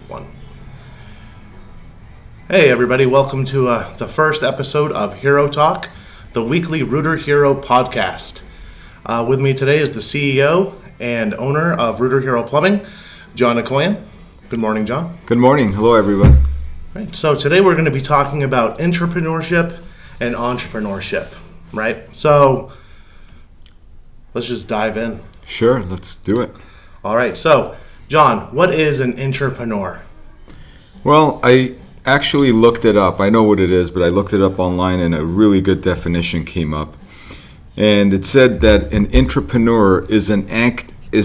One. Hey everybody, welcome to the first episode of HeroTalk, the weekly Rooter Hero podcast. With me today is the CEO and owner of Rooter Hero Plumbing, John Nicoyan. Good morning, John. Good morning. Hello, everyone. Right, so today we're going to be talking about intrapreneurship and entrepreneurship, right? So let's just dive in. Sure, let's do it. All right, so John, what is an intrapreneur? Well, I actually looked it up. I know what it is, but I looked it up online and a really good definition came up. And it said that an intrapreneur is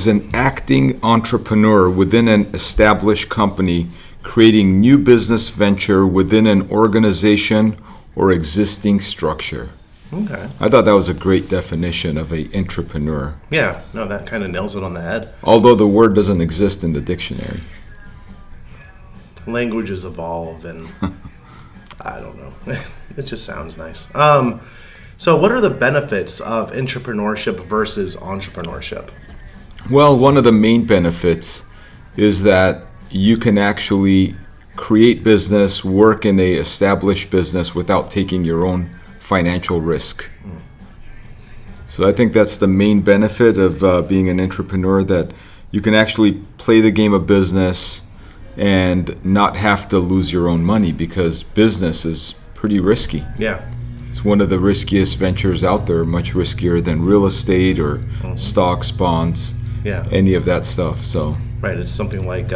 an acting entrepreneur within an established company, creating new business venture within an organization or existing structure. Okay. I thought that was a great definition of an intrapreneur. Yeah, no, that kind of nails it on the head. Although the word doesn't exist in the dictionary. Languages evolve and I don't know. It just sounds nice. So what are the benefits of intrapreneurship versus entrepreneurship? Well, one of the main benefits is that you can actually create business, work in a established business without taking your own financial risk. So I think that's the main benefit of being an entrepreneur, that you can actually play the game of business and not have to lose your own money, because business is pretty risky. Yeah. It's one of the riskiest ventures out there, much riskier than real estate or stocks, bonds, any of that stuff. So right, it's something like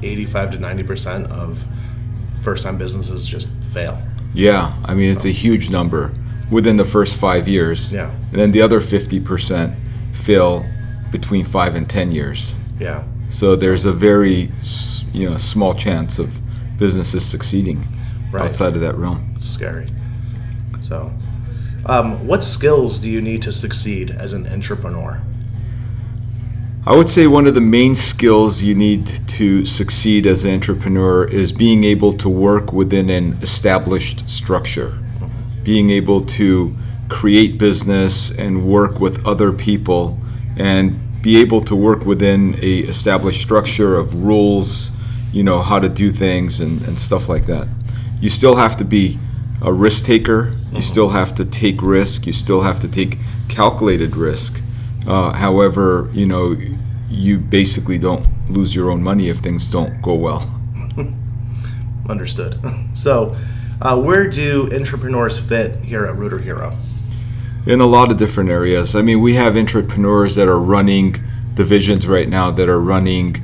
85 to 90% of first-time businesses just fail. Yeah, I mean, it's a huge number within the first 5 years. Yeah. And then the other 50% fail between 5 and 10 years. Yeah. So there's a very small chance of businesses succeeding outside of that realm. It's scary. So what skills do you need to succeed as an entrepreneur? I would say one of the main skills you need to succeed as an entrepreneur is being able to work within an established structure, being able to create business and work with other people and be able to work within a established structure of rules, how to do things and stuff like that. You still have to be a risk taker. You still have to take risk. You still have to take calculated risk. However, you basically don't lose your own money if things don't go well. Understood. So, where do entrepreneurs fit here at Rooter Hero? In a lot of different areas. I mean, we have entrepreneurs that are running divisions right now, that are running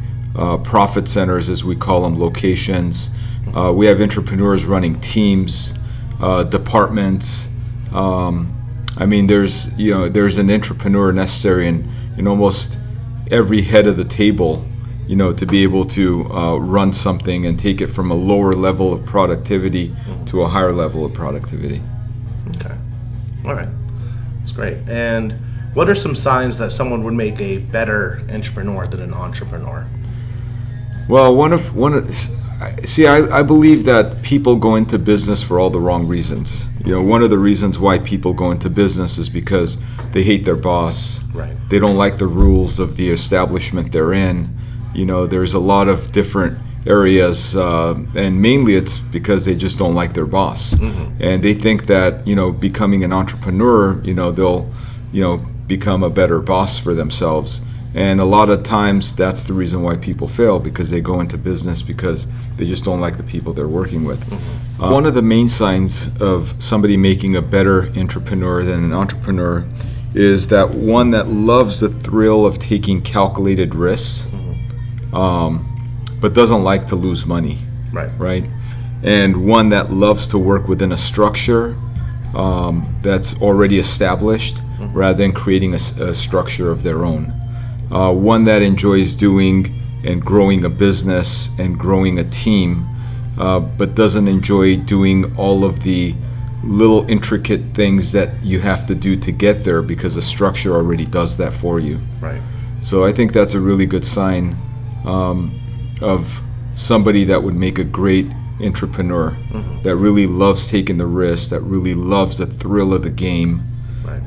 profit centers, as we call them, locations. We have entrepreneurs running teams, departments. I mean, there's an entrepreneur necessary in almost every head of the table, to be able to run something and take it from a lower level of productivity to a higher level of productivity. Okay. All right. That's great. And what are some signs that someone would make a better entrepreneur than an entrepreneur? Well, I believe that people go into business for all the wrong reasons. One of the reasons why people go into business is because they hate their boss. Right. They don't like the rules of the establishment they're in. There's a lot of different areas, and mainly it's because they just don't like their boss. And they think that, becoming an entrepreneur, they'll, become a better boss for themselves. And a lot of times that's the reason why people fail, because they go into business because they just don't like the people they're working with. One of the main signs of somebody making a better entrepreneur than an entrepreneur is that one that loves the thrill of taking calculated risks, but doesn't like to lose money. Right? And one that loves to work within a structure that's already established, rather than creating a structure of their own. One that enjoys doing and growing a business and growing a team, but doesn't enjoy doing all of the little intricate things that you have to do to get there, because the structure already does that for you. Right. So I think that's a really good sign of somebody that would make a great entrepreneur, that really loves taking the risk, that really loves the thrill of the game,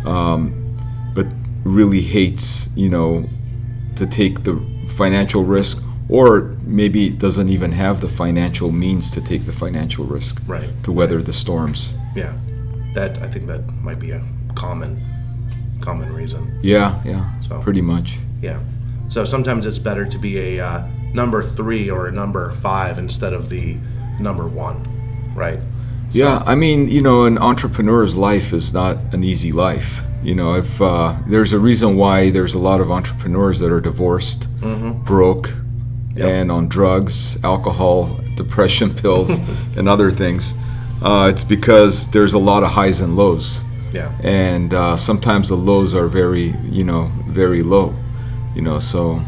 but really hates, to take the financial risk or maybe doesn't even have the financial means to take the financial risk, Right. to weather the storms. Yeah. I think that might be a common reason. Yeah, So- pretty much. Yeah. So sometimes it's better to be a number 3 or a number 5 instead of the number 1, right? Yeah, I mean, an entrepreneur's life is not an easy life. If there's a reason why there's a lot of entrepreneurs that are divorced, broke, Yep. and on drugs, alcohol, depression pills, and other things. It's because there's a lot of highs and lows, Yeah. and sometimes the lows are very, very low. So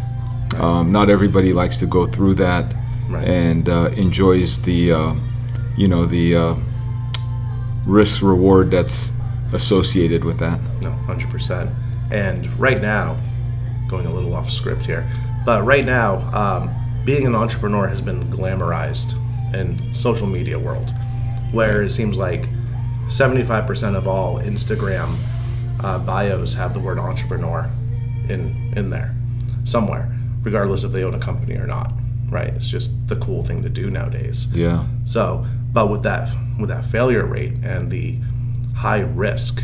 not everybody likes to go through that, Right. and enjoys the risk reward that's associated with that. No, 100%. And right now, going a little off script here, but right now, being an entrepreneur has been glamorized in social media world, where it seems like 75% of all Instagram bios have the word entrepreneur in there somewhere, regardless if they own a company or not. Right? It's just the cool thing to do nowadays. Yeah. So, but with that failure rate and the high risk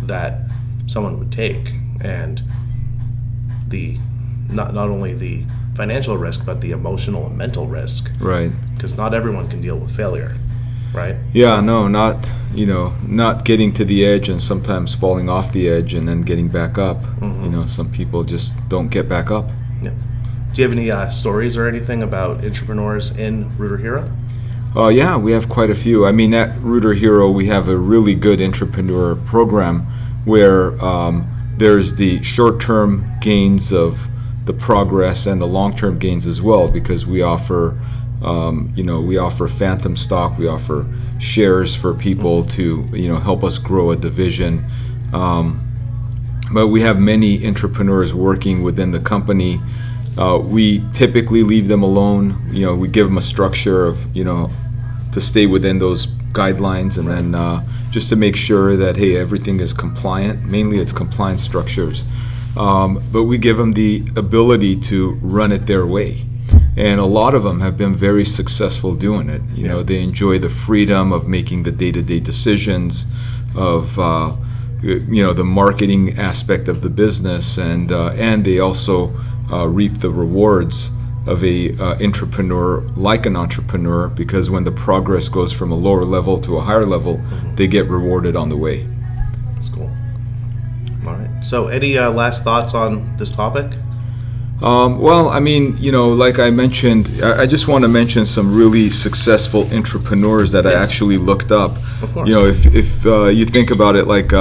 that someone would take, and the not only the financial risk but the emotional and mental risk, Right. because not everyone can deal with failure, right? Yeah, no, not getting to the edge and sometimes falling off the edge and then getting back up. Some people just don't get back up. Yeah. Do you have any stories or anything about entrepreneurs in Rooter Hero? Yeah, we have quite a few. I mean, at Rooter Hero, we have a really good entrepreneur program where there's the short-term gains of the progress and the long-term gains as well, because we offer, we offer phantom stock, we offer shares for people to, help us grow a division. But we have many entrepreneurs working within the company. We typically leave them alone. We give them a structure of, to stay within those guidelines, and then just to make sure that, hey, everything is compliant. Mainly it's compliance structures. But we give them the ability to run it their way. And a lot of them have been very successful doing it. They enjoy the freedom of making the day-to-day decisions, of the marketing aspect of the business, and they also reap the rewards of a entrepreneur, like an entrepreneur, because when the progress goes from a lower level to a higher level, they get rewarded on the way. That's cool. All right. So, any last thoughts on this topic? Well, I mean, like I mentioned, I just want to mention some really successful entrepreneurs that I actually looked up. Of course. If you think about it, like,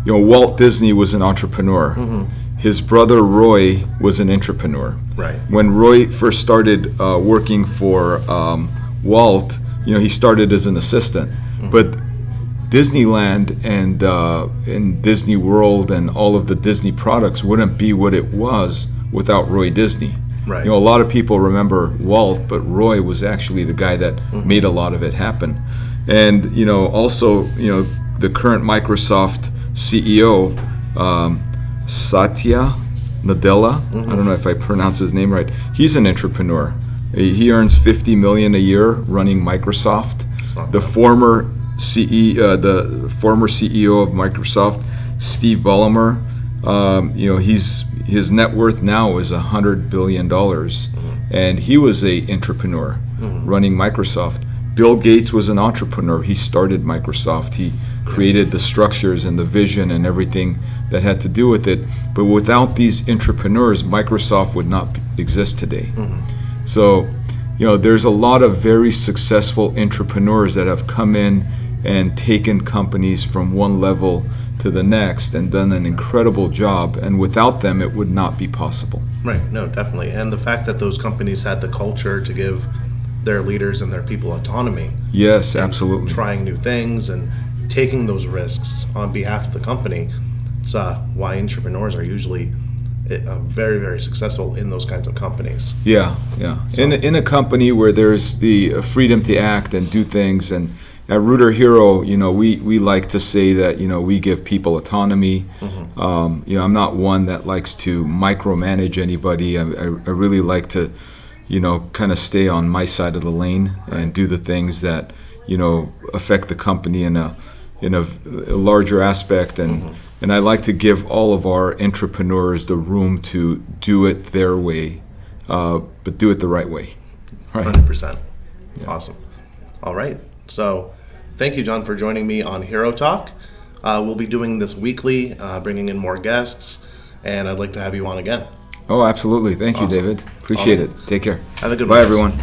Walt Disney was an entrepreneur. His brother Roy was an entrepreneur. Right. When Roy first started working for Walt, he started as an assistant. But Disneyland and Disney World and all of the Disney products wouldn't be what it was without Roy Disney. Right. A lot of people remember Walt, but Roy was actually the guy that made a lot of it happen. And also the current Microsoft CEO, Satya Nadella, I don't know if I pronounce his name right. He's an entrepreneur. He earns $50 million a year running Microsoft. The former CEO of Microsoft, Steve Ballmer, his net worth now is $100 billion, and he was an entrepreneur running Microsoft. Bill Gates was an entrepreneur. He started Microsoft. He created the structures and the vision and everything that had to do with it. But without these entrepreneurs, Microsoft would not exist today. So, there's a lot of very successful entrepreneurs that have come in and taken companies from one level to the next and done an incredible job. And without them, it would not be possible. Right. No, definitely. And the fact that those companies had the culture to give their leaders and their people autonomy. Yes, absolutely. Trying new things and taking those risks on behalf of the company. It's why entrepreneurs are usually very, very successful in those kinds of companies. Yeah. So. In a company where there's the freedom to act and do things, and at Rooter Hero, we like to say that we give people autonomy. I'm not one that likes to micromanage anybody. I really like to kind of stay on my side of the lane and do the things that, affect the company in a larger aspect. And I like to give all of our entrepreneurs the room to do it their way, but do it the right way. Right. 100%. Awesome. All right. So thank you, John, for joining me on HeroTalk. We'll be doing this weekly, bringing in more guests, and I'd like to have you on again. Oh, absolutely. Thank you, David. Appreciate it. Take care. Have a good one. Bye, everyone.